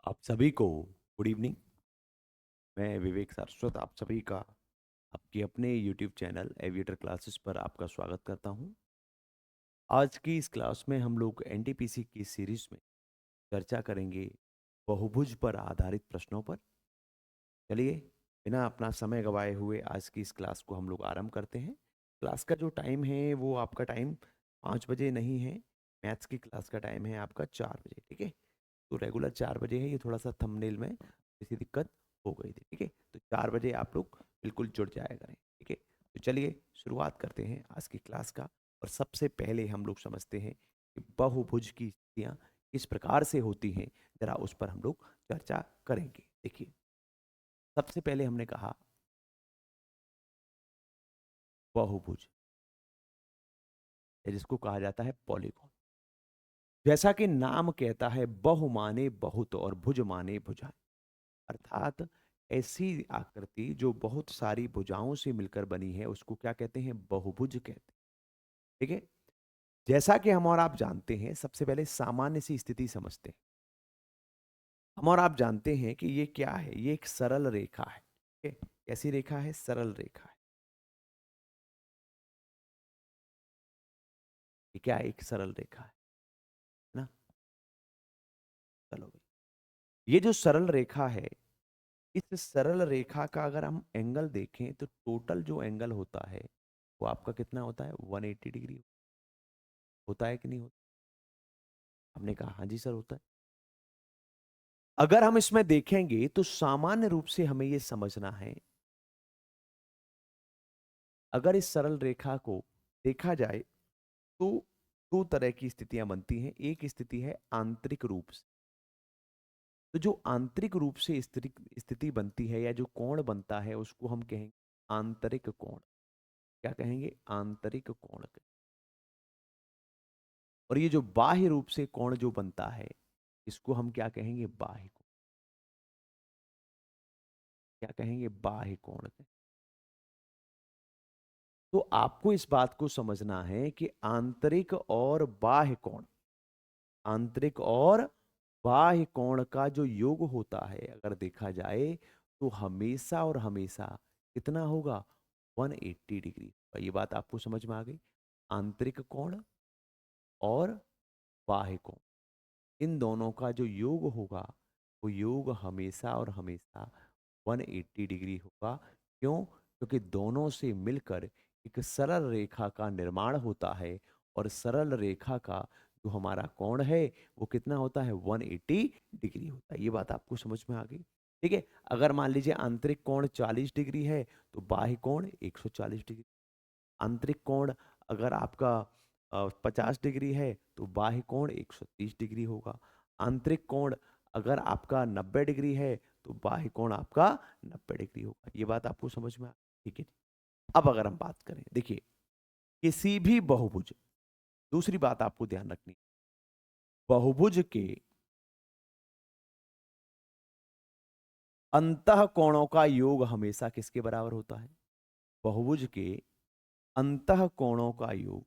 आप सभी को गुड इवनिंग। मैं विवेक सारस्वत आप सभी का आपके अपने यूट्यूब चैनल एविएटर क्लासेस पर आपका स्वागत करता हूं। आज की इस क्लास में हम लोग एनटीपीसी की सीरीज में चर्चा करेंगे बहुभुज पर आधारित प्रश्नों पर। चलिए बिना अपना समय गवाए हुए आज की इस क्लास को हम लोग आरंभ करते हैं। क्लास का जो टाइम है वो आपका टाइम 5 बजे नहीं है। मैथ्स की क्लास का टाइम है आपका 4 बजे, ठीक है। तो रेगुलर 4 बजे है, ये थोड़ा सा थंबनेल में किसी दिक्कत हो गई थी, ठीक है। तो 4 बजे आप लोग बिल्कुल जुड़ जाया करें, ठीक है। तो चलिए शुरुआत करते हैं आज की क्लास का। और सबसे पहले हम लोग समझते हैं कि बहुभुज की स्थितियाँ किस प्रकार से होती हैं, जरा उस पर हम लोग चर्चा करेंगे। देखिए, सबसे पहले हमने कहा बहुभुज, जिसको कहा जाता है पॉलीगॉन। जैसा कि नाम कहता है, बहु माने बहुत और भुज माने भुजाएं, अर्थात ऐसी आकृति जो बहुत सारी भुजाओं से मिलकर बनी है उसको क्या कहते हैं? बहुभुज कहते हैं, ठीक है। जैसा कि हम और आप जानते हैं, सबसे पहले सामान्य सी स्थिति समझते हैं। हम और आप जानते हैं कि ये क्या है? ये एक सरल रेखा है, ठीक है। कैसी रेखा है? सरल रेखा है। ये क्या है? एक सरल रेखा है ना। चलो भाई, ये जो सरल रेखा है, इस सरल रेखा का अगर हम एंगल देखें तो टोटल जो एंगल होता है वो आपका कितना होता है? 180 डिग्री होता है कि नहीं होता? हमने कहा हाँ जी सर, होता है। अगर हम इसमें देखेंगे तो सामान्य रूप से हमें यह समझना है, अगर इस सरल रेखा को देखा जाए तो दो तरह की स्थितियां बनती हैं। एक स्थिति है आंतरिक रूप से। तो जो आंतरिक रूप से स्थिति बनती है या जो कोण बनता है उसको हम कहेंगे आंतरिक कोण। क्या कहेंगे? आंतरिक कोण। और ये जो बाह्य रूप से कोण जो बनता है इसको हम क्या कहेंगे? बाह्य कोण। क्या कहेंगे? बाह्य कोण। तो आपको इस बात को समझना है कि आंतरिक और बाह्य कोण, आंतरिक और बाह्य कोण का जो योग होता है अगर देखा जाए तो हमेशा और हमेशा कितना होगा? 180 डिग्री। ये बात आपको समझ में आ गई? आंतरिक कोण और बाह्य कोण, इन दोनों का जो योग होगा वो योग हमेशा और हमेशा 180 डिग्री होगा। क्यों? क्योंकि दोनों से मिलकर एक सरल रेखा का निर्माण होता है। और सरल रेखा का जो हमारा कोण है वो कितना होता है? 180 डिग्री होता है। ये बात आपको समझ में आ गई, ठीक है। अगर मान लीजिए आंतरिक कोण 40 डिग्री है तो बाह्य कोण 140 डिग्री। आंतरिक कोण अगर आपका 50 डिग्री है तो बाह्य कोण 130 डिग्री होगा। आंतरिक कोण अगर आपका 90 डिग्री है तो बाह्य कोण आपका 90 डिग्री होगा। ये बात आपको समझ में आ, ठीक है। अब अगर हम बात करें, देखिए, किसी भी बहुभुज, दूसरी बात आपको ध्यान रखनी, बहुभुज के अंतः कोणों का योग हमेशा किसके बराबर होता है? बहुभुज के अंतः कोणों का योग,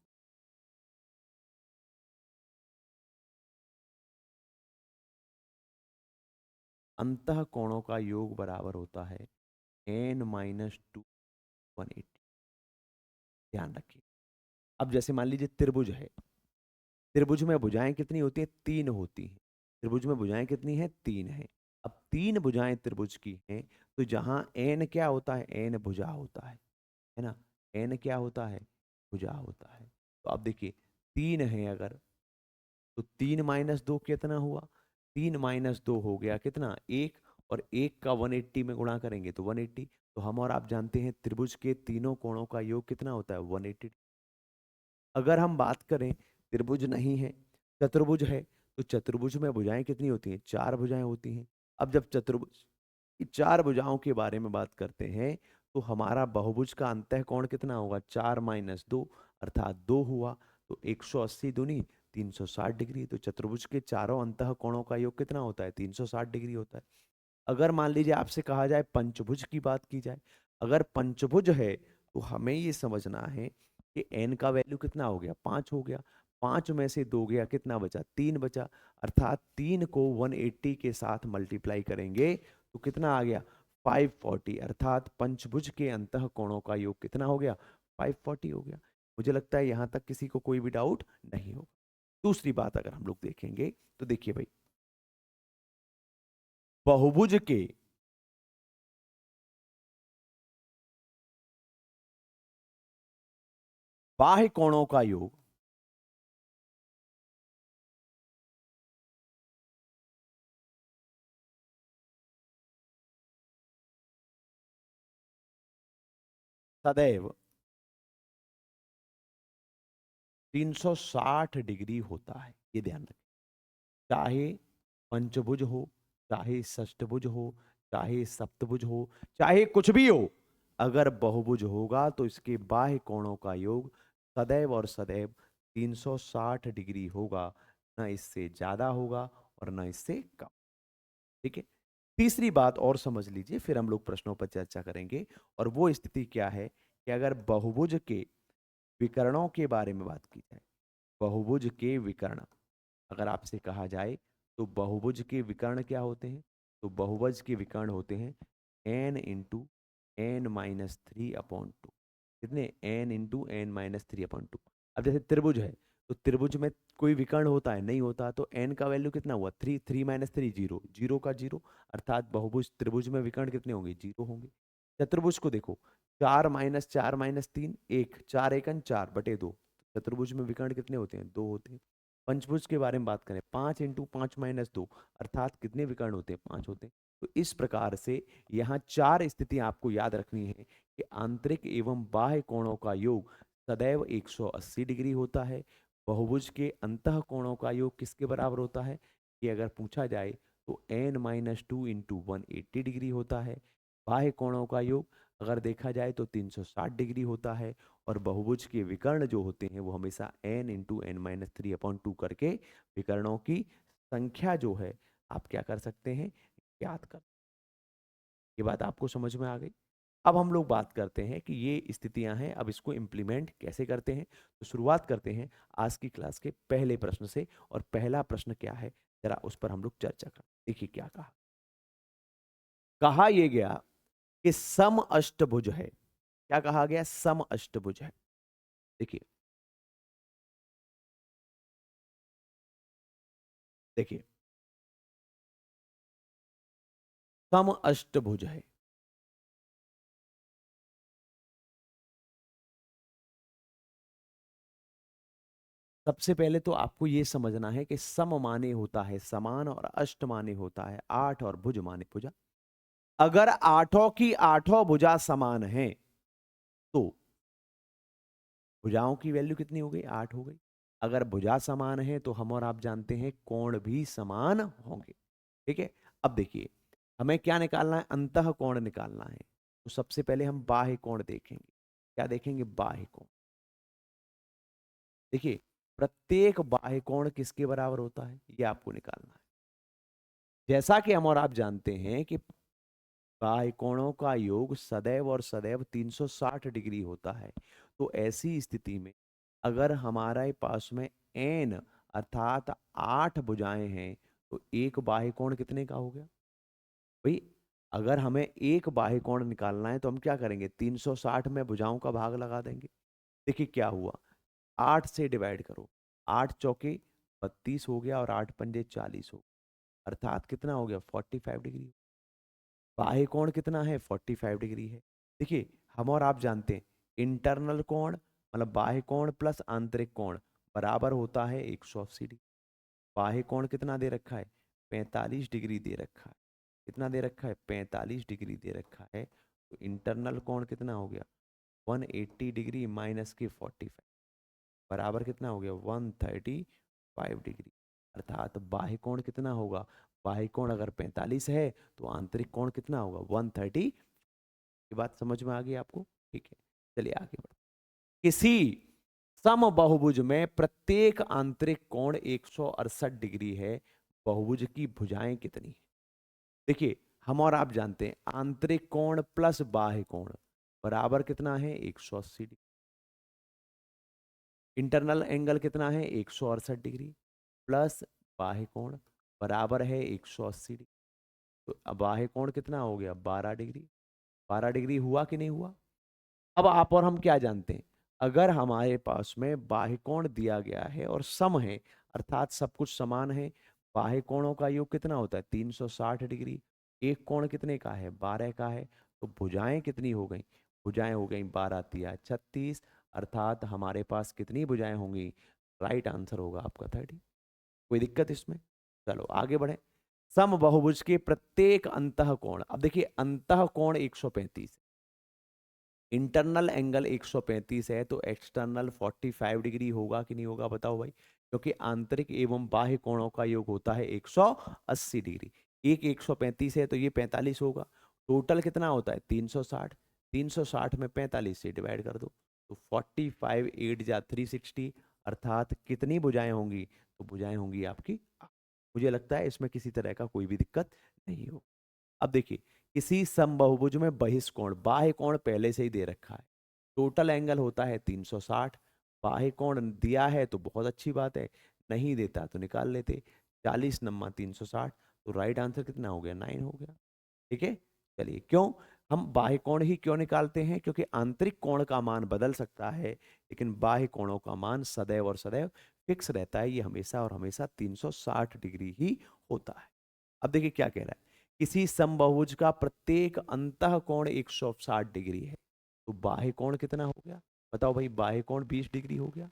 अंतः कोणों का योग बराबर होता है n-2 180। ध्यान रखिए। अब जैसे मान लीजिए त्रिभुज है, त्रिभुज में भुजाएं कितनी होती हैं? 3 होती हैं। त्रिभुज में भुजाएं कितनी हैं? 3 हैं। अब 3 भुजाएं त्रिभुज की हैं तो जहां n क्या होता है? n भुजा होता है ना। n क्या होता है? भुजा होता है। तो अब देखिए, 3 है अगर, तो 3-2 कितना हुआ? 3-2 हो गया कितना? 1। और 1 का 180 में गुणा करेंगे तो 180। तो हम और आप जानते हैं त्रिभुज के तीनों कोणों का योग कितना होता है? 180। अगर हम बात करें त्रिभुज नहीं है, चतुर्भुज है, तो चतुर्भुज में भुजाएं कितनी होती हैं? 4 भुजाएं होती हैं। अब जब चतुर्भुज की 4 भुजाओं के बारे में बात करते हैं तो हमारा बहुभुज का अंतः कोण कितना होगा? 4-2 अर्थात 2 हुआ। तो 180 दूनी 360 डिग्री। तो चतुर्भुज के चारों अंतः कोणों का योग कितना होता है? 360 डिग्री होता है। अगर मान लीजिए आपसे कहा जाए पंचभुज की बात की जाए, अगर पंचभुज है तो हमें ये समझना है कि n का वैल्यू कितना हो गया? 5 हो गया। 5 में से 2 गया, कितना बचा? 3 बचा। अर्थात 3 को 180 के साथ मल्टीप्लाई करेंगे तो कितना आ गया? 540। अर्थात पंचभुज के अंतः कोणों का योग कितना हो गया? 540 हो गया। मुझे लगता है यहां तक किसी को कोई भी डाउट नहीं होगा। दूसरी बात अगर हम लोग देखेंगे तो देखिए भाई, बहुभुज के बाह्य कोणों का योग सदैव 360 डिग्री होता है। ये ध्यान रखें। चाहे पंचभुज हो, चाहे षष्ठभुज हो, चाहे सप्तभुज हो, चाहे कुछ भी हो, अगर बहुभुज होगा तो इसके बाह्य कोणों का योग सदैव और सदैव 360 डिग्री होगा। ना इससे ज्यादा होगा और ना इससे कम। ठीक है। तीसरी बात और समझ लीजिए, फिर हम लोग प्रश्नों पर चर्चा करेंगे। और वो स्थिति क्या है कि अगर बहुभुज के विकर्णों के बारे में बात की जाए, बहुभुज के विकर्ण अगर आपसे कहा जाए तो बहुभुज के विकर्ण क्या होते हैं? तो बहुभुज के विकर्ण होते हैं n into N minus three upon two. कितने? n into N minus three upon two. अब जैसे त्रिभुज है, तो त्रिभुज में कोई विकर्ण होता है? नहीं होता। तो n का वैल्यू कितना हुआ? 3, 3 माइनस थ्री जीरो, जीरो का जीरो। अर्थात बहुभुज त्रिभुज में विकर्ण कितने होंगे? जीरो होंगे। चतुर्भुज को देखो, 4 - 4 - 3 1, 4 एकन 4/2। चतुर्भुज में विकर्ण कितने होते हैं? 2 होते हैं। पंचभुज के बारे में बात करें, 5 × 5 - 2, अर्थात कितने विकर्ण होते हैं? 5 होते हैं। तो इस प्रकार से यहाँ 4 स्थितियां आपको याद रखनी है कि आंतरिक एवं बाह्य कोणों का योग सदैव 180 डिग्री होता है। बहुभुज के अंतः कोणों का योग किसके बराबर होता है? कि अगर पूछा जाए तो n - 2 इंटू 180 डिग्री होता है। बाह्य कोणों का योग अगर देखा जाए तो 360 डिग्री होता है। और बहुभुज के विकर्ण जो होते हैं वो हमेशा n into N minus three upon two करके विकर्णों की संख्या जो है आप क्या कर सकते हैं? याद कर। ये बात आपको समझ में आ गई। अब हम लोग बात करते हैं कि ये स्थितियां हैं, अब इसको इम्प्लीमेंट कैसे करते हैं। तो शुरुआत करते हैं आज की क्लास के पहले प्रश्न से। और पहला प्रश्न क्या है, जरा उस पर हम लोग चर्चा करें। देखिए क्या कहा। कहा यह गया कि सम अष्टभुज है। क्या कहा गया? सम अष्टभुज है। देखिए, देखिए सम अष्टभुज है। सबसे पहले तो आपको यह समझना है कि सम माने होता है समान, और अष्ट माने होता है 8, और भुज माने भुजा। अगर आठों की आठों भुजा समान है तो भुजाओं की वैल्यू कितनी हो गई? 8 हो गई। अगर भुजा समान है तो हम और आप जानते हैं कोण भी समान होंगे। ठीक है। अब देखिए, हमें क्या निकालना है? अंतः कोण निकालना है। तो सबसे पहले हम बाह्य कोण देखेंगे। क्या देखेंगे? बाह्य कोण। देखिए, प्रत्येक बाह्य कोण किसके बराबर होता है? ये आपको निकालना है। जैसा कि हम और आप जानते हैं कि बाह्य कोणों का योग सदैव और सदैव 360 डिग्री होता है। तो ऐसी स्थिति में अगर हमारे पास में n अर्थात 8 भुजाएं हैं तो एक बाह्य कोण कितने का हो गया भाई? अगर हमें एक बाह्य कोण निकालना है तो हम क्या करेंगे? 360 में भुजाओं का भाग लगा देंगे। देखिए क्या हुआ, 8 से डिवाइड करो, 8 चौके 32 हो गया और 8 पंजे 40 हो गया। अर्थात कितना हो गया? 45 डिग्री। बाह्य कोण कितना है? 45 डिग्री है। देखिए, हम और आप जानते हैं इंटरनल कोण मतलब बाह्य कोण प्लस आंतरिक कोण बराबर होता है 180 डिग्री। बाह्य कोण कितना दे रखा है? 45 डिग्री दे रखा है। कितना दे रखा है? 45 डिग्री दे रखा है। तो इंटरनल कोण कितना हो गया? 180 डिग्री माइनस के 45 बराबर कितना हो गया? 135 डिग्री। अर्थात बाह्य कोण कितना होगा? बाह्य कोण अगर 45 है तो आंतरिक कोण कितना होगा? 130। ये बात समझ में आ गई आपको? ठीक है, चलिए आगे बढ़ते। किसी सम बहुभुज में प्रत्येक आंतरिक कोण 168 डिग्री है। बहुभुज की भुजाएं कितनी है? देखिए, हम और आप जानते हैं आंतरिक कोण प्लस बाह्य कोण बराबर कितना है? 180 डिग्री। इंटरनल एंगल कितना है 168 डिग्री प्लस बाह्य कोण बराबर है 180 डिग्री। तो अब बाह्य कोण कितना हो गया 12 डिग्री। 12 डिग्री हुआ कि नहीं हुआ। अब आप और हम क्या जानते हैं, अगर हमारे पास में बाह्य कोण दिया गया है और सम है अर्थात सब कुछ समान है, बाह्य कोणों का योग कितना होता है 360 डिग्री। एक कोण कितने का है 12 का है। तो भुजाएं कितनी हो गई, भुजाएं हो गई 12 तिया 36, अर्थात हमारे पास कितनी भुजाएं होंगी, राइट आंसर होगा आपका 30। कोई दिक्कत इसमें। चलो आगे बढ़े। सम बहुभुज के प्रत्येक अंतः कोण, अब देखिए अंतः कोण 135, इंटरनल एंगल 135 है तो एक्सटर्नल 45 डिग्री होगा कि नहीं होगा बताओ भाई, क्योंकि आंतरिक एवं बाह्य कोणों का योग होता है 180 डिग्री। एक 135 है तो ये 45 होगा। टोटल कितना होता है 360, 360 में 45 से डिवाइड कर दो तो 45 8 जा 360, अर्थात कितनी भुजाएं होंगी, तो भुजाएं होंगी आपकी 8। मुझे लगता है इसमें किसी तरह का कोई भी दिक्कत नहीं हो। अब देखिए किसी समबाहुभुज में बहिष्कोण, बाह्य कोण पहले से ही दे रखा है, टोटल एंगल होता है 360, बाह्य कोण दिया है तो बहुत अच्छी बात है, नहीं देता तो निकाल लेते। 40 नम्मा 360, तो राइट आंसर कितना हो गया 9 हो गया। ठीक है। चलिए क्यों हम बाह्य कोण ही क्यों निकालते हैं, क्योंकि आंतरिक कोण का मान बदल सकता है लेकिन बाह्य कोणों का मान सदैव और सदैव फिक्स रहता है, ये हमेशा और हमेशा 360 डिग्री ही होता है। अब देखिए क्या कह रहा है, किसी समबाहुभुज का प्रत्येक अंतः कोण 160 डिग्री है तो बाह्य कोण कितना हो गया बताओ भाई, बाह्य कोण 20 डिग्री हो गया,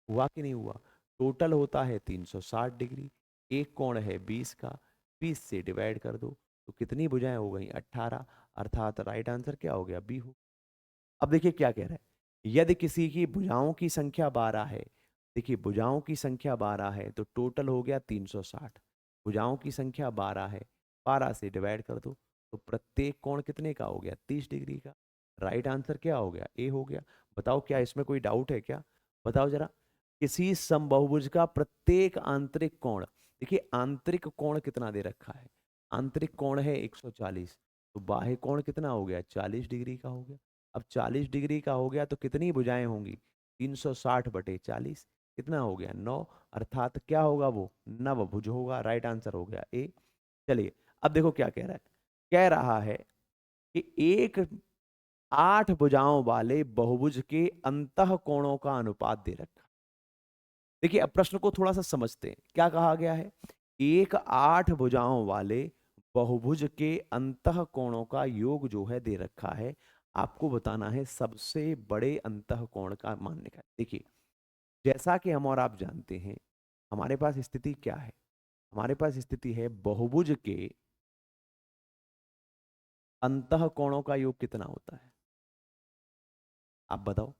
हुआ कि नहीं हुआ। टोटल होता है 360 डिग्री, एक कोण है 20 का, 20 से डिवाइड कर दो तो कितनी भुजाएं हो गई 18, अर्थात राइट आंसर क्या हो गया बी हो। अब देखिए क्या कह रहा है, यदि किसी की भुजाओं की संख्या 12 है, देखिए भुजाओं की संख्या 12 है तो टोटल हो गया 360, भुजाओं की संख्या 12 है, 12 से डिवाइड कर दो तो प्रत्येक कोण कितने का हो गया 30 डिग्री का। राइट आंसर क्या हो गया ए हो गया। बताओ क्या इसमें कोई डाउट है क्या, बताओ जरा। किसी समबाहुभुज का प्रत्येक आंतरिक कोण, देखिए आंतरिक कोण कितना दे रखा है, आंतरिक कोण है 140, तो बाह्य कोण कितना हो गया 40 डिग्री का हो गया। अब 40 डिग्री का हो गया तो कितनी भुजाएं होंगी 360 बटे 40, कितना हो गया 9, अर्थात क्या होगा वो नवभुज होगा, राइट आंसर हो गया ए। चलिए अब देखो क्या कह रहा है, कह रहा है कि एक 8 भुजाओं वाले बहुभुज के अंतः कोणों का अनुपात दे रखा। देखिए अब प्रश्न को थोड़ा सा समझते हैं, क्या कहा गया है, एक 8 भुजाओं वाले बहुभुज के अंतः कोणों का योग जो है दे रखा है, आपको बताना है सबसे बड़े अंतः कोण का मान निकाल। देखिए जैसा कि हम और आप जानते हैं, हमारे पास स्थिति क्या है, हमारे पास स्थिति है बहुभुज के अंतः कोणों का योग कितना होता है, आप बताओ।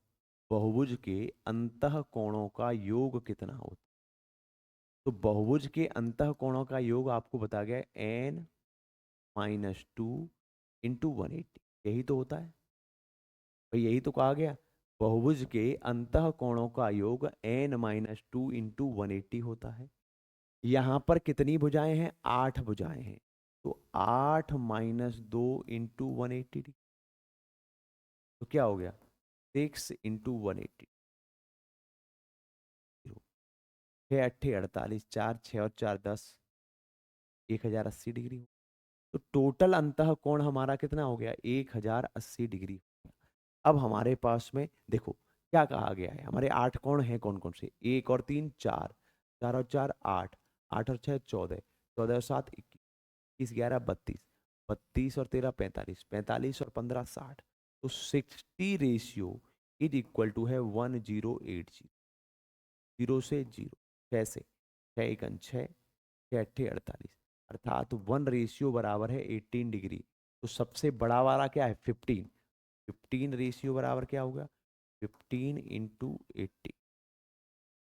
बहुभुज के अंतः कोणों का योग कितना होता है, तो बहुभुज के अंतः कोणों का योग आपको बता गया n-2 इंटू 180, यही तो होता है भाई, यही तो कहा गया, बहुभुज के अंतः कोणों का योग n-2 इंटू 180 होता है। यहां पर कितनी भुजाएं हैं 8 भुजाएं हैं, तो 8 माइनस 2 इंटू 180, तो क्या हो गया 6 इंटू 180, 6 अट्ठे 48, 4 6 और 4 10, 1080 डिग्री। तो टोटल अंतः कोण हमारा कितना हो गया 1080 डिग्री। अब हमारे पास में देखो क्या कहा गया है, हमारे 8 कोण हैं कौन कौन से, 1 और 3 4, 4 और 4 8, 8 और 6 14, 14 और 7 21, 21 11 32, 32 और 13 45, 45 और 15 60, तो 60 रेशियो इज इक्वल टू है 1080, 0 से 0, 6 से 6 एकन 6, 6 अट्ठे 48, अर्थात 1 रेशियो बराबर है 18 डिग्री। तो सबसे बड़ा वाला क्या है 15, 15 रेशियो बराबर क्या होगा 15 इंटू 80,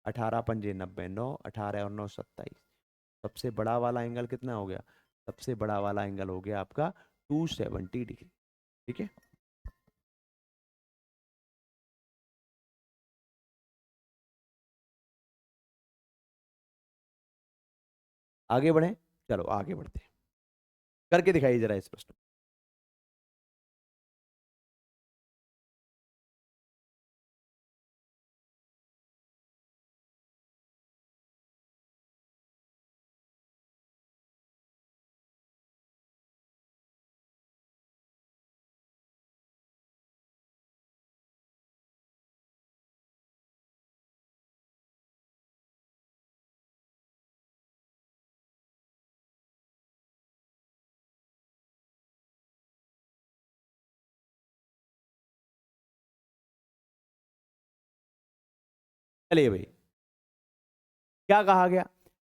18 पंजे 90, 9 18 और 9 27, सबसे बड़ा वाला एंगल कितना हो गया, सबसे बड़ा वाला एंगल हो गया आपका 270 डिग्री। ठीक है। आगे बढ़े, चलो आगे बढ़ते हैं, करके दिखाइए जरा इस प्रश्न। चलिए भाई, क्या कहा गया,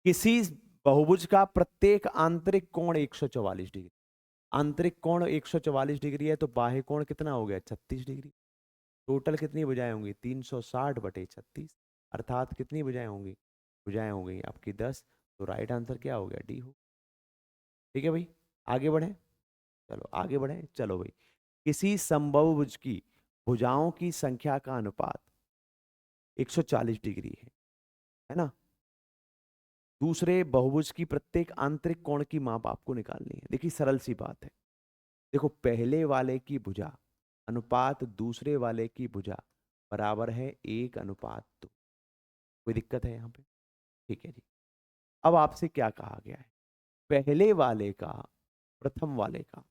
किसी बहुभुज का प्रत्येक आंतरिक कोण 144 डिग्री, आंतरिक कोण 144 डिग्री है तो बाह्य कोण कितना हो गया 36 डिग्री। टोटल कितनी भुजाएं होंगी 360 बटे 36, अर्थात कितनी भुजाएं होंगी, भुजाएं हो गई आपकी 10। तो राइट आंसर क्या हो गया, डी हो। ठीक है भाई, आगे बढ़े, चलो आगे बढ़े, चलो भाई, किसी समबाहुभुज की भुजाओं की संख्या का अनुपात 140 डिग्री है ना। दूसरे बहुभुज की प्रत्येक आंतरिक कोण की माप आपको निकालनी है। देखिए सरल सी बात है, देखो पहले वाले की भुजा अनुपात दूसरे वाले की भुजा बराबर है 1:2। कोई दिक्कत है यहाँ पे, ठीक है जी। अब आपसे क्या कहा गया है, पहले वाले का प्रथम वाले का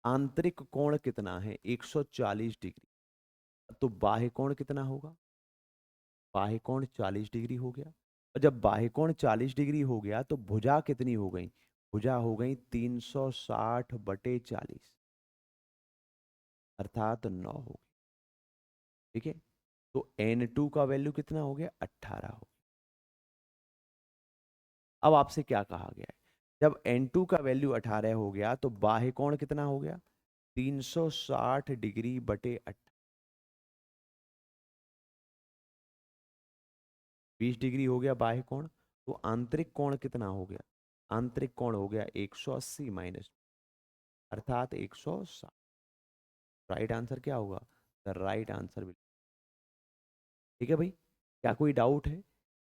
आंतरिक कोण कितना है 140 डिग्री, तो बाह्य कोण कितना होगा, बाह्य कोण 40 डिग्री हो गया। और जब बाह्य कोण 40 डिग्री हो गया तो भुजा कितनी हो गई, भुजा हो गई 360 बटे 40, अर्थात 9 हो गई। ठीक है, तो N2 का वैल्यू कितना हो गया 18 हो गया। अब आपसे क्या कहा गया है, जब N2 का वैल्यू 18 हो गया तो बाह्य कोण कितना हो गया 360 डिग्री बटे 20 डिग्री हो गया बाह्य कोण। तो आंतरिक कोण कितना हो गया, आंतरिक कोण हो गया 180 माइनस, अर्थात 160। राइट आंसर क्या होगा, द राइट आंसर विल। ठीक है भाई, क्या कोई डाउट है।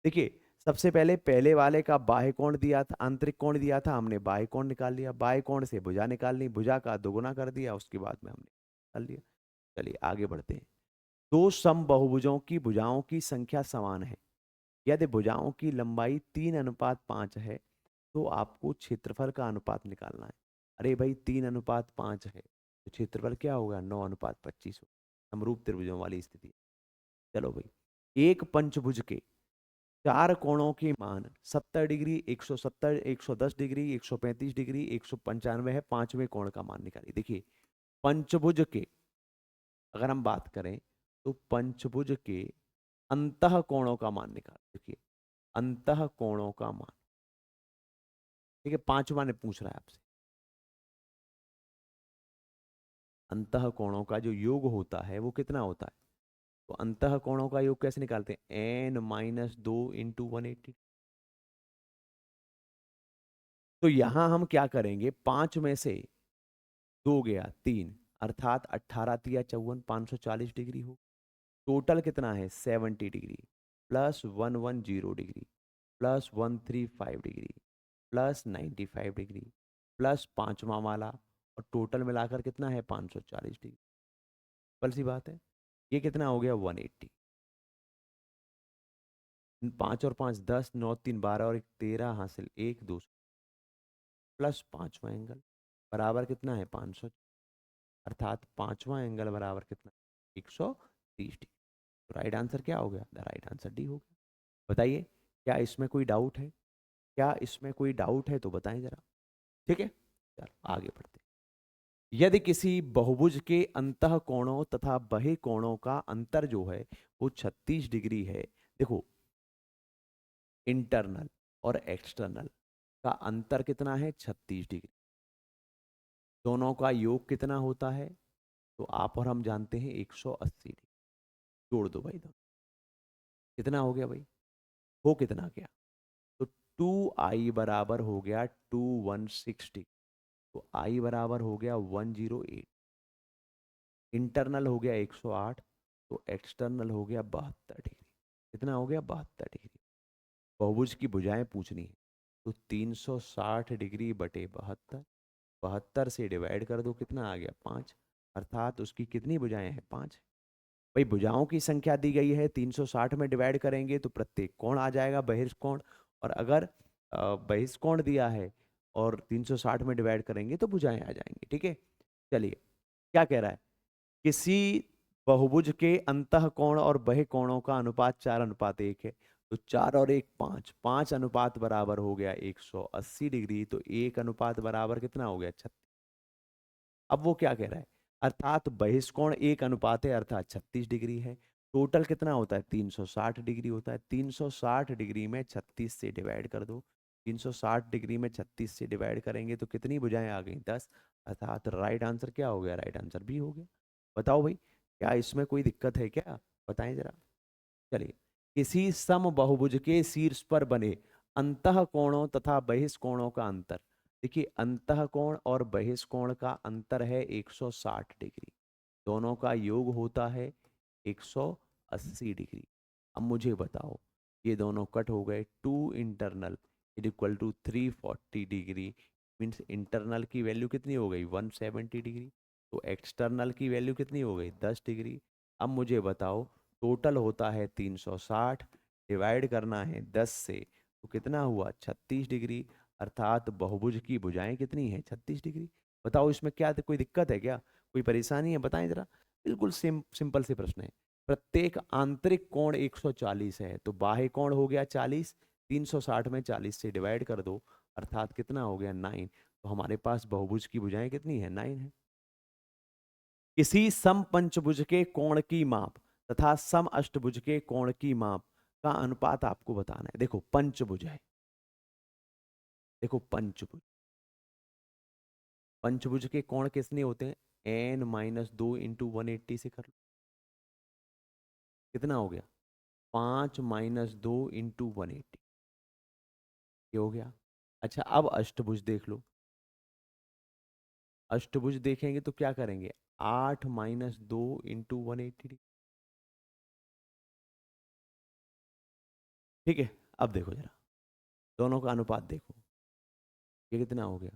देखिए सबसे पहले पहले वाले का बाह्य कोण दिया था, आंतरिक कोण दिया था, हमने बाह्य कोण निकाल लिया, बाह्य कोण से भुजा निकालनी, भुजा का दोगुना कर दिया, उसके बाद में हमने निकाल लिया। चलिए आगे बढ़ते हैं। दो समबाहुभुजों की भुजाओं की संख्या समान है, यदि भुजाओं की लंबाई 3:5 है तो आपको क्षेत्रफल का अनुपात निकालना है। अरे भाई 3:5 है तो क्षेत्रफल क्या होगा 9:25 हो, समरूप त्रिभुजों वाली स्थिति। चलो भाई, एक पंचभुज के चार कोणों के मान 70 डिग्री, 170, 110 डिग्री, 135 डिग्री, 195 है, पांचवें कोण का मान निकालिए। देखिए पंचभुज के अगर हम बात करें तो पंचभुज के अंतः कोणों का मान निकाल, देखिए अंतः कोणों का मान। ठीक है, पांचवा ने पूछ रहा है आपसे, अंतः कोणों का जो योग होता है वो कितना होता है, तो अंतः कोणों का योग कैसे निकालते हैं, n-2 इंटू 180। तो यहां हम क्या करेंगे, पांच में से दो गया 3, अर्थात 18 तिया 54, 540 डिग्री हो। टोटल कितना है 70 degree plus 110 degree plus 135 degree plus 95 degree plus पांचवा वाला, और टोटल मिलाकर कितना है 540 डिग्री। सिंपल सी बात है, ये कितना हो गया 180। 5 और 5 10, 9 3 12 और 1 13, हासिल 1 2 प्लस पांचवा एंगल बराबर कितना है 500, अर्थात पांचवा एंगल बराबर कितना 130 डिग्री। तो राइट आंसर क्या हो गया, द राइट आंसर डी हो गया। बताइए क्या इसमें कोई डाउट है, क्या इसमें कोई डाउट है तो बताएं जरा। ठीक है, चलो आगे बढ़ते हैं। यदि किसी बहुभुज के अंतः कोणों तथा बहि कोणों का अंतर जो है वो 36 डिग्री है, देखो इंटरनल और एक्सटर्नल का अंतर कितना है 36 डिग्री, दोनों का योग कितना होता है, तो आप और हम जानते हैं 180 डिग्री। जोड़ दो भाई, दोनों कितना हो गया भाई, हो कितना गया, तो 2i बराबर हो गया 216 डिग्री, तो i बराबर हो गया 108, इंटरनल हो गया 108, तो एक्सटर्नल हो गया 72 डिग्री। कितना हो गया 72 डिग्री। बहुभुज की भुजाएं पूछनी है, तो 360 डिग्री बटे 72, 72 से डिवाइड कर दो, कितना आ गया 5, अर्थात उसकी कितनी भुजाएं हैं 5। भाई भुजाओं की संख्या दी गई है, 360 में डिवाइड करेंगे तो प्रत्येक कोण आ जाएगा बहिर्कोण, और अगर बहिष्कोण दिया है और 360 में डिवाइड करेंगे तो भुजाएं आ जाएंगी। ठीक है, चलिए क्या कह रहा है, किसी बहुभुज के अंतः कोण और बहि कोणों का अनुपात 4:1 है, तो 4 और 1 5, 5 अनुपात बराबर हो गया 180 डिग्री, तो 1 अनुपात बराबर कितना हो गया 36। अब वो क्या कह रहा है, अर्थात बहिष्कोण 1 अनुपात है, अर्थात 36 डिग्री है, टोटल कितना होता है 360 डिग्री होता है। 360 डिग्री में 36 से डिवाइड कर दो। 360 डिग्री में 36 से डिवाइड करेंगे तो कितनी भुजाएं आ गई 10। अर्थात राइट आंसर क्या हो गया, राइट आंसर बी हो गया। बताओ भाई, क्या इसमें कोई दिक्कत है क्या, बताएं जरा। चलिए, किसी समबाहुभुज के शीर्ष पर बने अंतःकोणों तथा बहिष्कोणों का अंतर। देखिए, अंतःकोण और बहिष्कोण का अंतर है 160 डिग्री। दोनों का योग होता है 180 डिग्री। अब मुझे बताओ, ये दोनों कट हो गए, 2 इंटरनल इक्वल टू 340 डिग्री। मीन्स इंटरनल की वैल्यू कितनी हो गई 170 डिग्री, तो एक्सटर्नल की वैल्यू कितनी हो गई 10 डिग्री। अब मुझे बताओ, टोटल होता है 360, डिवाइड करना है 10 से, तो कितना हुआ 36 डिग्री। अर्थात बहुभुज की भुजाएं कितनी है 36 डिग्री। बताओ इसमें क्या कोई दिक्कत है क्या, कोई परेशानी है, बताएं जरा। बिल्कुल सिंपल से प्रश्न है। प्रत्येक आंतरिक कोण 140 है, तो बाह्य कोण हो गया 40। 360 में 40 से डिवाइड कर दो, अर्थात कितना हो गया 9। तो हमारे पास बहुभुज की भुजाएं कितनी है 9 है। किसी सम पंचभुज के कोण की माप तथा सम अष्टभुज के कोण की माप का अनुपात आपको बताना है। देखो पंचभुज है, देखो पंचभुज, पंचभुज के कोण कितने होते हैं, n-2 इंटू 180 से कर लो, कितना हो गया 5-2 इंटू 180, ये हो गया। अच्छा, अब अष्टभुज देख लो। अष्टभुज देखेंगे तो क्या करेंगे, 8-2 इंटू 180। ठीक है, अब देखो जरा, दोनों का अनुपात देखो, ये कितना हो गया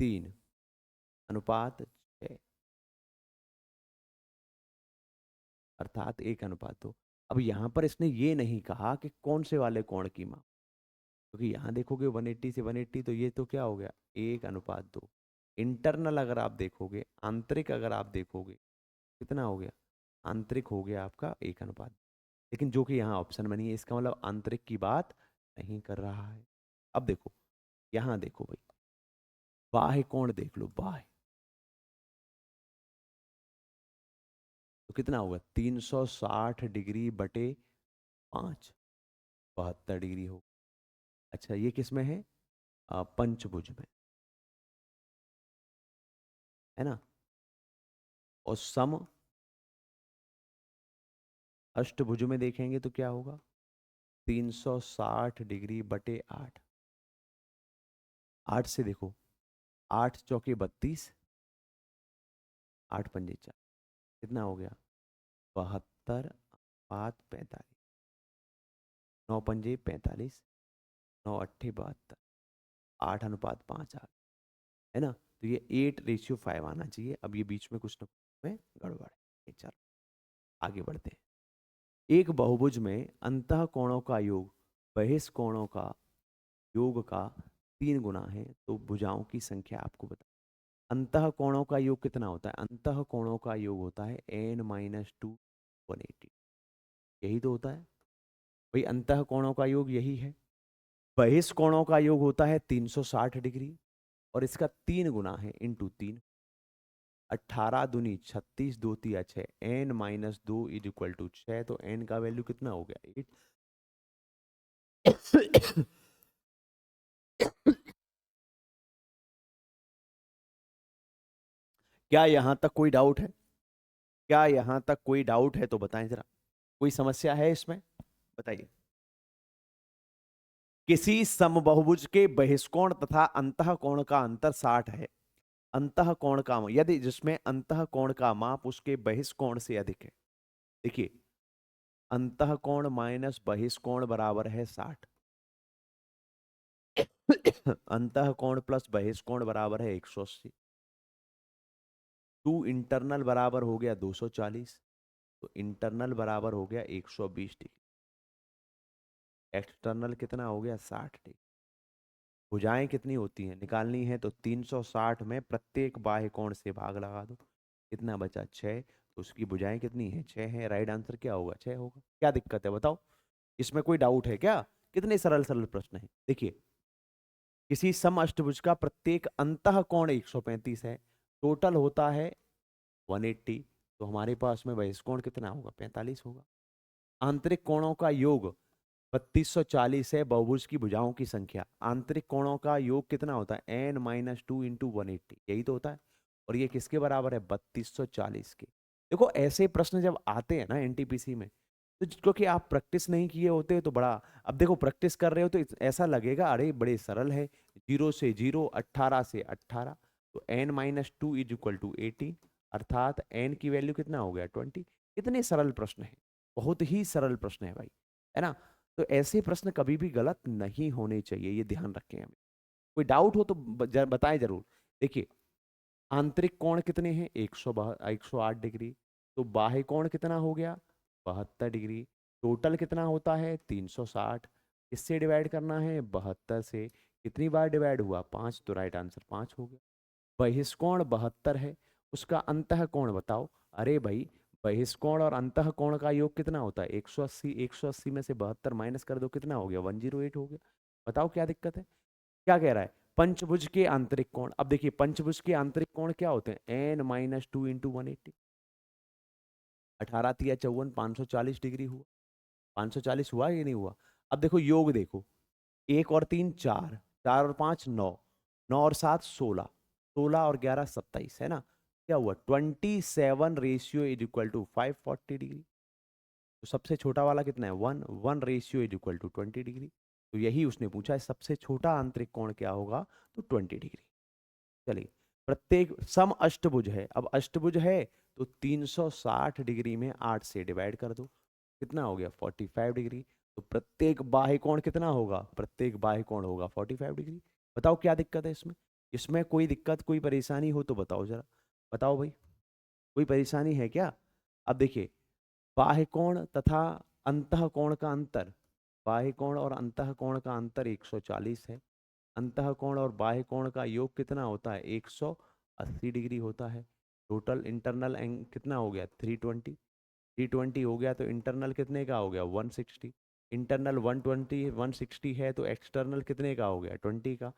3:6, अर्थात 1:2। अब यहां पर इसने ये नहीं कहा कि कौन से वाले कोण की माप, क्योंकि यहां देखोगे 180 से 180, तो ये तो क्या हो गया 1:2। इंटरनल अगर आप देखोगे, आंतरिक अगर आप देखोगे, कितना हो गया, आंतरिक हो गया आपका 1:2। लेकिन जो कि यहाँ ऑप्शन में नहीं है, इसका मतलब आंतरिक की बात नहीं कर रहा है। अब देखो, यहाँ देखो भाई, बाह्य कोण देख लो, बाह्य, तो कितना होगा 360 डिग्री बटे 5, 72 डिग्री हो। अच्छा, ये किस में है, पंचभुज में, है ना। और सम अष्टभुज में देखेंगे तो क्या होगा 360 डिग्री बटे 8। 8 से देखो, 8 चौके 32, 8 पंजे 4, कितना हो गया 72, 5 45, 9 पंजे 45, 9 अट्ठे 72, 8:5 आ गया, है ना। तो ये 8:5 आना चाहिए। अब ये बीच में कुछ ना कुछ में गड़बड़ है, चलो आगे बढ़ते हैं। एक बहुभुज में अंतः कोणों का योग बहिष्कोणों का योग का 3 गुना है, तो भुजाओं की संख्या आपको बता। अंतः कोणों का योग कितना होता है, अंतः कोणों का योग होता है n-2 180, यही तो होता है भाई, अंतः कोणों का योग यही है। बहिष्कोणों का योग होता है 360 डिग्री, और इसका 3 गुना है, इंटू 3, 18 दूनी 36, 2 तिया 6, n-2 इज इक्वल टू 6, तो n का वैल्यू कितना हो गया 8। क्या यहां तक कोई डाउट है, क्या यहां तक कोई डाउट है तो बताएं जरा, कोई समस्या है इसमें, बताइए। किसी समबाहुभुज के बहिष्कोण तथा अंतःकोण का अंतर 60 है। अंतःकोण का यदि जिसमें अंतःकोण का माप उसके बहिष्कोण से अधिक है। देखिए, अंतःकोण माइनस बहिष्कोण बराबर है 60। अंतःकोण प्लस बहिष्कोण बराबर है 180। 2 इंटरनल बराबर हो गया 240, तो इंटरनल बराबर हो गया 120 डिग्री, एक्सटर्नल कितना हो गया 60 डिग्री। भुजाएं कितनी होती हैं निकालनी है, तो 360 में प्रत्येक बाह्य कोण से भाग लगा दो, कितना बचा 6, तो उसकी भुजाएं कितनी है 6 है। राइट आंसर क्या होगा 6 होगा। क्या दिक्कत है बताओ, इसमें कोई डाउट है क्या, कितने सरल सरल प्रश्न है। देखिए, किसी समअष्टभुज का प्रत्येक अंतः कोण 135 है, टोटल होता है 180, तो हमारे पास में बहिष्कोण कितना होगा, 45 होगा। आंतरिक कोणों का योग 3240 है बहुभुज की भुजाओं की संख्या। आंतरिक कोणों का योग कितना होता है, n माइनस टू इंटू 180, यही तो होता है। और ये किसके बराबर है, 3240 के। देखो ऐसे प्रश्न जब आते हैं ना एनटीपीसी में, तो क्योंकि आप प्रैक्टिस नहीं किए होते तो बड़ा, अब देखो प्रैक्टिस कर रहे हो तो ऐसा लगेगा अरे बड़े सरल है, 0 से 0, 18 से 18, तो n minus two is equal to 18, अर्थात n की वैल्यू कितना हो गया, 20। कितने सरल प्रश्न है, बहुत ही सरल प्रश्न है भाई, है ना। तो ऐसे प्रश्न कभी भी गलत नहीं होने चाहिए, ये ध्यान रखें हमें। कोई डाउट हो तो बताएं जरूर। देखिए आंतरिक कोण कितने हैं, 108 डिग्री। तो बाह्य कोण कितना हो गया, 72 डिग्री। टोटल कितना होता है, 360। किससे डिवाइड करना है, 72 से। कितनी बार डिवाइड हुआ, 5, तो राइट आंसर 5 हो गया। बहिष्कोण 72 है, उसका अंतः कोण बताओ। अरे भाई बहिष्कोण और अंतः कोण का योग कितना होता है, 180। 180 में से 72 माइनस कर दो, कितना हो गया, 108 हो गया। बताओ क्या दिक्कत है। क्या कह रहा है, पंचभुज के आंतरिक कोण। अब देखिए पंचभुज के आंतरिक कोण क्या होते हैं, n माइनस टू इंटू 180। 18 तिया 54, 540 डिग्री हुआ। 540 हुआ या नहीं हुआ। अब देखो योग देखो, 1 और 3 4, 4 और 5 9, 9 और 7 16, 16 और 11 27, है ना। क्या हुआ, 27 रेशियो इज इक्वल टू 540 डिग्री। तो सबसे छोटा वाला कितना है, 1, 1 ratio is equal to 20 degree. तो यही उसने पूछा है, सबसे छोटा आंतरिक कोण क्या होगा, तो 20 डिग्री। चलिए, प्रत्येक सम अष्टभुज है, अब अष्टभुज है तो 360 डिग्री में 8 से डिवाइड कर दो, कितना हो गया, 45 डिग्री। तो प्रत्येक बाह्य कोण कितना होगा, प्रत्येक बाह्य कोण होगा 45 डिग्री। बताओ क्या दिक्कत है इसमें, इसमें कोई दिक्कत कोई परेशानी हो तो बताओ जरा, बताओ भाई, कोई परेशानी है क्या। अब देखिए बाह्य कोण तथा अंतः कोण का अंतर, बाह्य कोण और अंतः कोण का अंतर 140 है। अंतः कोण और बाह्य कोण का योग कितना होता है, 180 डिग्री होता है। टोटल इंटरनल एंग कितना हो गया, 320। 320 हो गया तो इंटरनल कितने का हो गया, 160। इंटरनल 120 160 है तो एक्सटर्नल कितने का हो गया, 20 का।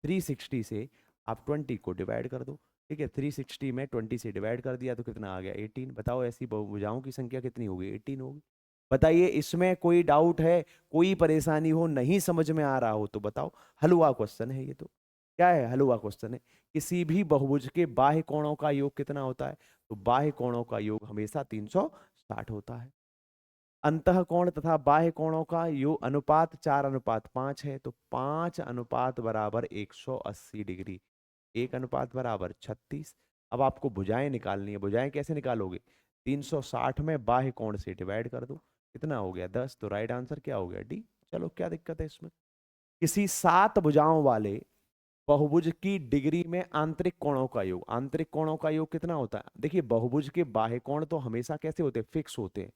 360 से आप 20 को डिवाइड कर दो, ठीक है। 360 में 20 से डिवाइड कर दिया तो कितना आ गया, 18। बताओ ऐसी बहुभुजाओं की संख्या कितनी होगी, 18 होगी। बताइए इसमें कोई डाउट है, कोई परेशानी हो, नहीं समझ में आ रहा हो तो बताओ। हलवा क्वेश्चन है ये तो, क्या है, हलवा क्वेश्चन है। किसी भी बहुभुज के बाह्य कोणों का योग कितना होता है, तो बाह्य कोणों का योग हमेशा 360 होता है। अंतः कोण तथा बाह्य कोणों का योग अनुपात 4:5 है, तो 5 अनुपात बराबर 180 डिग्री, 1 अनुपात बराबर 36। अब आपको भुजाएं निकालनी है, भुजाएं कैसे निकालोगे, 360 में बाह्य कोण से डिवाइड कर दो, कितना हो गया, 10। तो राइट आंसर क्या हो गया, डी। चलो क्या दिक्कत है इसमें। किसी 7 भुजाओं वाले बहुभुज की डिग्री में आंतरिक कोणों का योग, आंतरिक कोणों का योग कितना होता है। देखिए बहुभुज के बाह्य कोण तो हमेशा कैसे होते हैं, फिक्स होते हैं।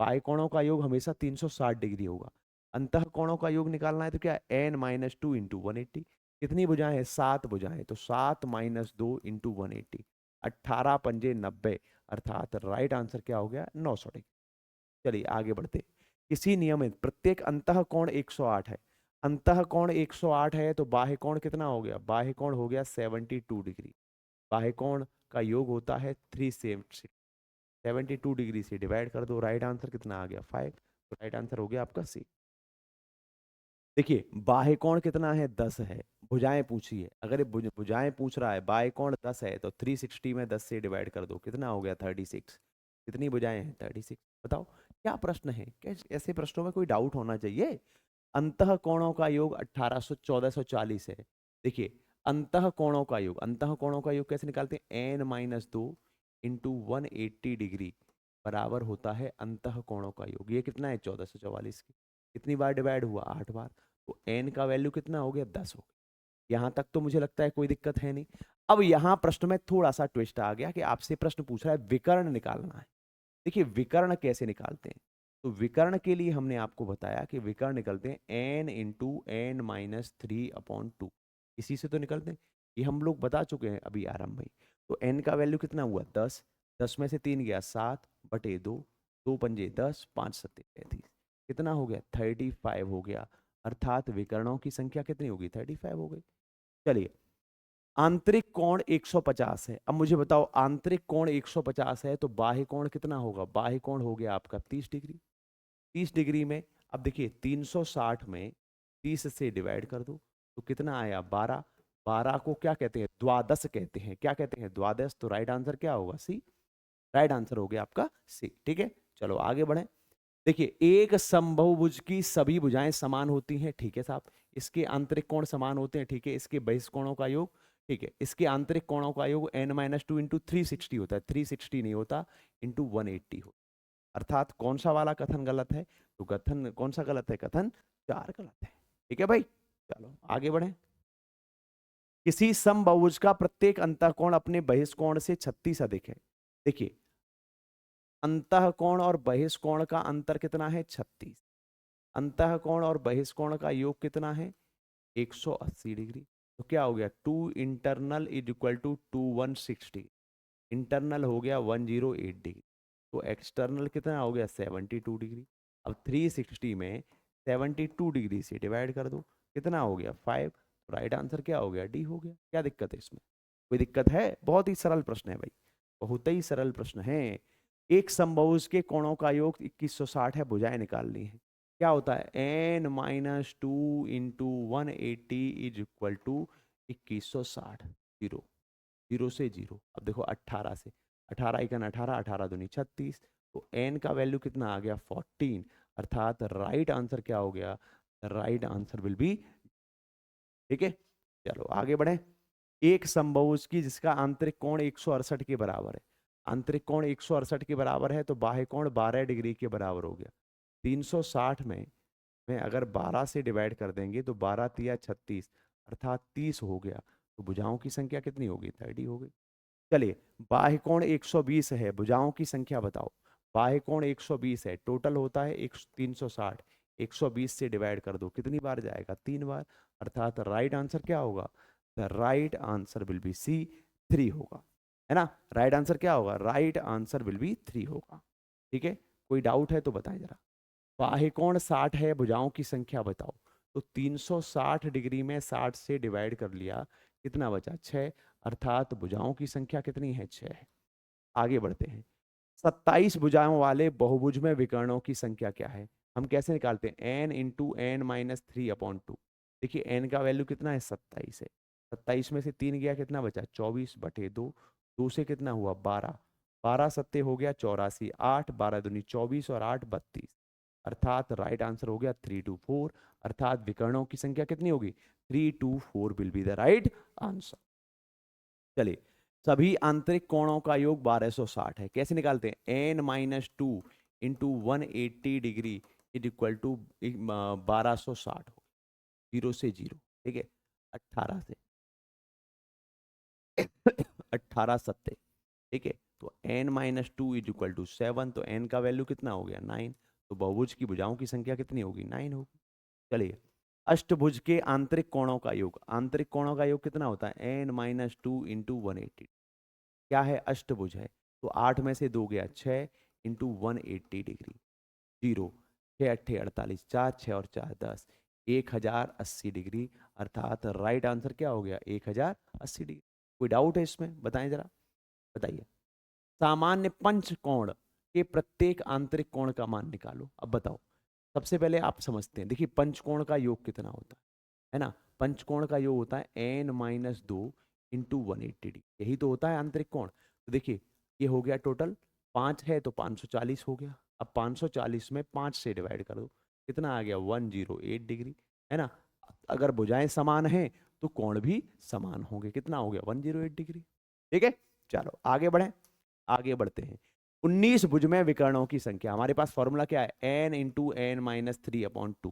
बाह्य कोणों का योग हमेशा 360 डिग्री होगा। अंतः कोणों का योग निकालना है तो क्या, n माइनस टू इंटू 180। कितनी भुजाएं हैं, 7 भुजाएं, तो 7 माइनस 2 इंटू 180, 18 पंजे 90, अर्थात राइट आंसर क्या हो गया, 900 डिग्री। चलिए आगे बढ़ते। किसी नियमित प्रत्येक अंतः कोण 108 है। अंतः कोण 108 है तो बाह्य कोण कितना हो गया, बाह्य कोण हो गया 72 डिग्री। बाह्य कोण का योग होता है 360, 72 डिग्री से डिवाइड कर दो, राइट आंसर कितना आ गया, 5। तो राइट आंसर हो गया आपका सी। देखिए बाह्य कोण कितना है, 10 है। भुजाएं पूछी है, अगर ये भुजाएं पूछ रहा है, बाह्य कोण 10 है तो 360 में 10 से डिवाइड कर दो, कितना हो गया, 36। कितनी भुजाएं हैं, 36। बताओ क्या प्रश्न है, क्या ऐसे प्रश्नों में कोई डाउट होना चाहिए। अंतः कोणों का योग 1800 1440 है। देखिए अंतः कोणों का योग, अंतः कोणों का योग कैसे निकालते हैं, n माइनस 2 इंटू 180 डिग्री बराबर होता है अंतः कोणों का योग। ये कितना है, 1444 की। कितनी बार डिवाइड हुआ, 8 बार। तो n का वैल्यू कितना हो गया, 10 हो गया। यहां तक तो मुझे लगता है कोई दिक्कत है नहीं। अब यहां प्रश्न में थोड़ा सा ट्विस्ट आ गया कि आपसे प्रश्न पूछ रहा है विकर्ण निकालना है। देखिए विकर्ण कैसे निकालते हैं, तो विकर्ण के लिए हमने आपको बताया कि विकर्ण निकलते हैं n इंटू एन माइनस 3/2, इसी से तो निकलते हैं। ये हम लोग बता चुके हैं अभी आरंभ में। तो n का वैल्यू कितना हुआ, 10। 10 में से 3 गया, 7/2, 2 पंजे 10, 5 सत्ते 35, कितना हो गया, 35 हो गया। अर्थात विकर्णों की संख्या कितनी होगी, 35 हो गई। चलिए आंतरिक कोण 150 है। अब मुझे बताओ आंतरिक कोण 150 है तो बाह्य कोण कितना होगा? बाह्य कोण हो गया आपका 30 डिग्री। 30 डिग्री में अब देखिए 360 में 30 से डिवाइड कर दो तो कितना आया? 12। 12 को क्या कहते हैं? द्वादश कहते हैं। क्या कहते हैं? द्वादश। तो राइट आंसर क्या होगा? सी। राइट आंसर हो गया आपका सी। ठीक है, चलो आगे बढ़े। देखिए एक समबाहुभुज की सभी भुजाएं समान होती हैं, ठीक है साहब। इसके आंतरिक कोण समान होते हैं, ठीक है। इसके बहिष्कोणों का योग, ठीक है। इसके आंतरिक कोणों का योग n-2 इंटू 360 होता है। 360 नहीं होता, इंटू 180 होता है। अर्थात कौन सा वाला कथन गलत है? तो कथन कौन सा गलत है? कथन 4 गलत है। ठीक है भाई, चलो आगे बढ़े। किसी समबाहुभुज का प्रत्येक अंतःकोण अपने बहिष्कोण से 36 अधिक है। देखिए अंतःकोण और बहिष्कोण का अंतर कितना है? 36। अंतःकोण और बहिष्कोण का योग कितना है? 180 डिग्री। तो क्या हो गया? 2 internal is equal to 2 160। Internal हो गया 108 डिग्री। तो एक्सटर्नल कितना हो गया? 72 डिग्री। अब 360 में 72 डिग्री से डिवाइड कर दो, कितना हो गया? 5। राइट आंसर क्या हो गया? डी हो गया। क्या दिक्कत है इसमें? कोई दिक्कत है? बहुत ही सरल प्रश्न है भाई, बहुत ही सरल प्रश्न है। एक समबाहुज के कोणों का योग 2160 है, भुजाएं निकालनी है। क्या होता है? n-2 into 180 is equal to 2160। Zero, zero से जीरो। अब देखो 18 से 18 इकन 18, 18 दूनी 36। तो n का वैल्यू कितना आ गया? 14। अर्थात राइट आंसर क्या हो गया? Right answer will B. ठीक है, चलो आगे बढ़े। एक समबाहुज की जिसका आंतरिक कोण 168 के बराबर है, आंतरिक कोण 168 के बराबर है तो बाह्य कोण 12 डिग्री के बराबर हो गया। 360 में अगर 12 से डिवाइड कर देंगे तो 12 तिया 36, अर्थात 30 हो गया। तो भुजाओं की संख्या कितनी होगी? 30 हो गई। चलिए बाह्य कोण 120 है, भुजाओं की संख्या बताओ। बाह्य कोण 120 है, टोटल होता है 360। 120 से डिवाइड कर दो, कितनी बार जाएगा? 3 बार। अर्थात राइट आंसर क्या होगा? The right answer will be C, 3 होगा। है ना? राइट आंसर क्या होगा? राइट आंसर विल बी 3 होगा। ठीक है, कोई डाउट है तो बताएं जरा। बाह्य कोण 60 है, भुजाओं की संख्या बताओ। तो 360 डिग्री में 60 से डिवाइड कर लिया, कितना बचा? 6। अर्थात भुजाओं की संख्या कितनी है? 6 है। आगे बढ़ते हैं। 27 भुजाओं वाले बहुभुज में विकर्णों की संख्या क्या है? हम कैसे निकालते हैं? n into N minus 3/2। देखिए n का वैल्यू कितना है? 27 है। 27 में से 3 गया, कितना बचा? 24/2। 2 से कितना हुआ? 12। 12 सत्ते हो गया 84। 8 12 दूनी 24 और 8 32। अर्थात राइट आंसर हो गया 3 to 4। अर्थात विकर्णों की संख्या कितनी होगी? 3 to 4 will be the right answer. चलिए सभी आंतरिक कोणों का योग 1260 है, कैसे निकालते हैं? n-2 into 180 degree is equal to 1260 हो, जीरो से जीरो। ठीक है, 18 से 18 सत्ते। ठीक है, तो n-2 इज इक्वल टू 7। तो n का वैल्यू कितना हो गया? 9। तो बहुभुज की भुजाओं की संख्या कितनी होगी? 9 होगी। चलिए अष्टभुज के आंतरिक कोणों का योग, आंतरिक कोणों का योग कितना होता है? n-2 into 180। क्या है? अष्टभुज है। तो 8 में से 2 गया 6 इंटू 180 डिग्री। जीरो, 6 अट्ठे 48, 4 6 और 4 10, 1080 डिग्री। अर्थात राइट आंसर क्या हो गया? 1080 डिग्री। कोई डाउट है इसमें? बताएं जरा, बताइए। सामान्य पंचकोण के प्रत्येक आंतरिक कोण का मान निकालो। अब बताओ, सबसे पहले आप समझते हैं। देखिए पंचकोण का योग कितना होता है ना? पंचकोण का योग होता है n-2 इंटू 180 डिग्री, यही तो होता है आंतरिक कोण। तो देखिए ये हो गया टोटल 5 है तो 540 हो गया। अब 540 में 5 से डिवाइड कर दो, कितना आ गया? 108 डिग्री। है ना? अगर भुजाएं समान हैं तो कोण भी समान होंगे। कितना हो गया? 108 डिग्री। ठीक है, चलो आगे बढ़े, आगे बढ़ते हैं। 19 भुज में विकर्णों की संख्या, हमारे पास फॉर्मूला क्या है? n into N minus 3/2।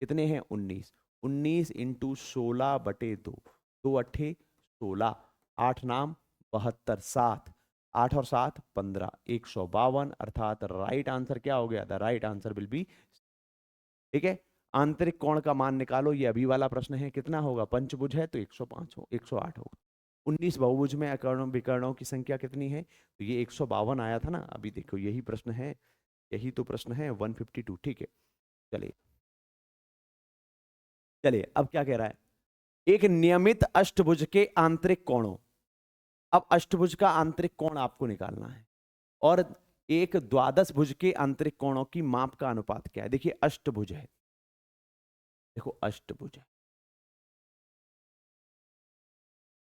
कितने हैं? 19। 19 इंटू 16/2, 2 अट्ठे 16, 8 नाम 72, 7 8 और 7 15, 152। अर्थात राइट आंसर क्या हो गया? The right answer will B. ठीक है, आंतरिक कोण का मान निकालो, ये अभी वाला प्रश्न है। कितना होगा? पंचभुज है तो 105 हो, 108 होगा। 19 बहुभुज में अकर्णों विकर्णों की संख्या कितनी है? तो ये 152 आया था ना अभी, देखो यही प्रश्न है, यही तो प्रश्न है 152। ठीक है, चलिए चलिए अब क्या कह रहा है? एक नियमित अष्टभुज के आंतरिक कोणों, अब अष्टभुज का आंतरिक कोण आपको निकालना है, और एक द्वादश भुज के आंतरिक कोणों की माप का अनुपात क्या है। देखिए अष्टभुज है, देखो अष्टभुज है,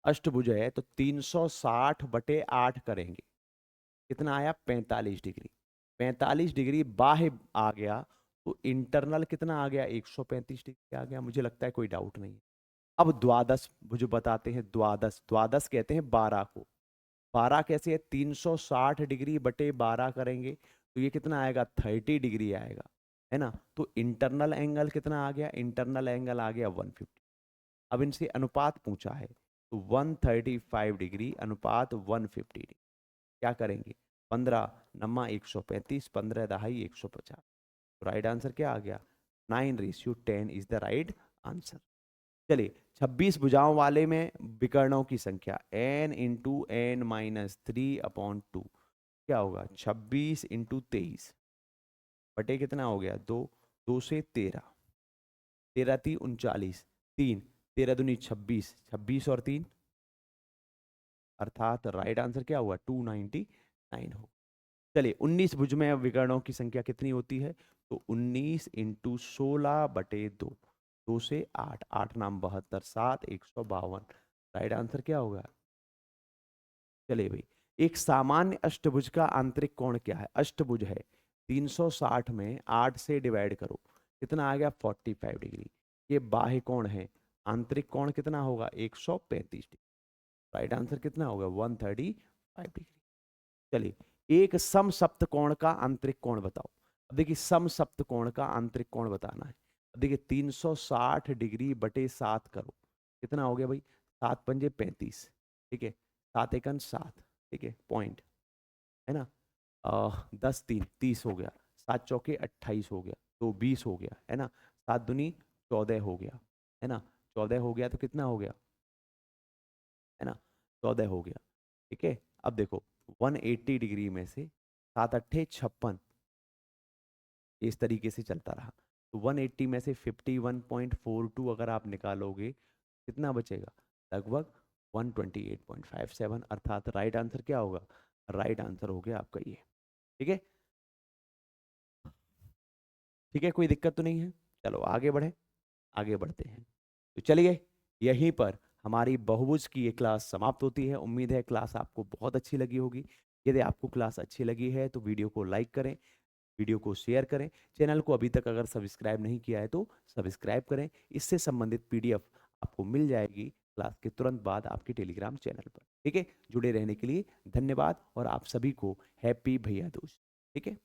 अष्टभुज है तो 360/8 करेंगे, कितना आया 45 डिग्री। 45 डिग्री बाह्य आ गया तो इंटरनल कितना आ गया 135 डिग्री आ गया। मुझे लगता है कोई डाउट नहीं है। अब द्वादश भुज बताते हैं, द्वादश, द्वादश कहते हैं 12 को। 12 कैसे है, 360 डिग्री/12 करेंगे तो ये कितना आएगा 30 डिग्री आएगा, है ना। तो इंटरनल एंगल कितना आ गया, इंटरनल एंगल आ गया 150। अब इनसे अनुपात पूछा है तो 135 डिग्री अनुपात 150 डिग्री, क्या करेंगे 15 नम्मा 135, 15 दहाई 150। तो राइट आंसर क्या आ गया 9:10 इज द राइट आंसर। चलिए 26 भुजाओं वाले में विकर्णों की संख्या n इंटू एन माइनस 3/2 क्या होगा 26 इंटू 23 बटे कितना हो गया 2, 2 से 13, 13 3 39, 3 13 दूनी 26, 26 और 3 अर्थात राइट आंसर क्या हुआ 299 हो। चलिए 19 भुज में विकर्णों की संख्या कितनी होती है, तो 19 इंटू 16/2, 2 से 8, 8 नाम 72, 7 152। राइट आंसर क्या होगा। चलिए भाई, एक सामान्य अष्टभुज का आंतरिक कोण क्या है, अष्टभुज है 360 में 8 से डिवाइड करो कितना आ गया 45 डिग्री। ये बाह्य कोण है, आंतरिक कोण कितना होगा 135 डिग्री। राइट आंसर कितना होगा 135 डिग्री। चलिए एक समसप्तकोण का आंतरिक कोण बताओ। अब देखिए समसप्तकोण का आंतरिक कोण बताना है। अब देखिए 360 डिग्री बटे 7 करो कितना हो गया भाई 7 पंजे 35, ठीक है 7 एकन 7, ठीक है पॉइंट, है ना। 10 3 30 हो गया, 7 चौके 28 हो गया, तो 20 हो गया, है ना। 7 दूनी 14 हो गया, है ना। 14 हो गया तो कितना हो गया, है ना 14 हो गया, ठीक है। अब देखो 180 डिग्री में से 7 अट्ठे 56, इस तरीके से चलता रहा तो 180 में से 51.42 अगर आप निकालोगे कितना बचेगा लगभग 128.57, अर्थात राइट आंसर क्या होगा, राइट आंसर हो गया आपका ये, ठीक है। ठीक है कोई दिक्कत तो नहीं है, चलो आगे बढ़े, आगे बढ़ते हैं। तो चलिए यहीं पर हमारी बहुभुज की ये क्लास समाप्त होती है। उम्मीद है क्लास आपको बहुत अच्छी लगी होगी। यदि आपको क्लास अच्छी लगी है तो वीडियो को लाइक करें, वीडियो को शेयर करें, चैनल को अभी तक अगर सब्सक्राइब नहीं किया है तो सब्सक्राइब करें। इससे संबंधित पीडीएफ आपको मिल जाएगी क्लास के तुरंत बाद आपके टेलीग्राम चैनल पर, ठीक है। जुड़े रहने के लिए धन्यवाद और आप सभी को हैप्पी भैया दूज, ठीक है।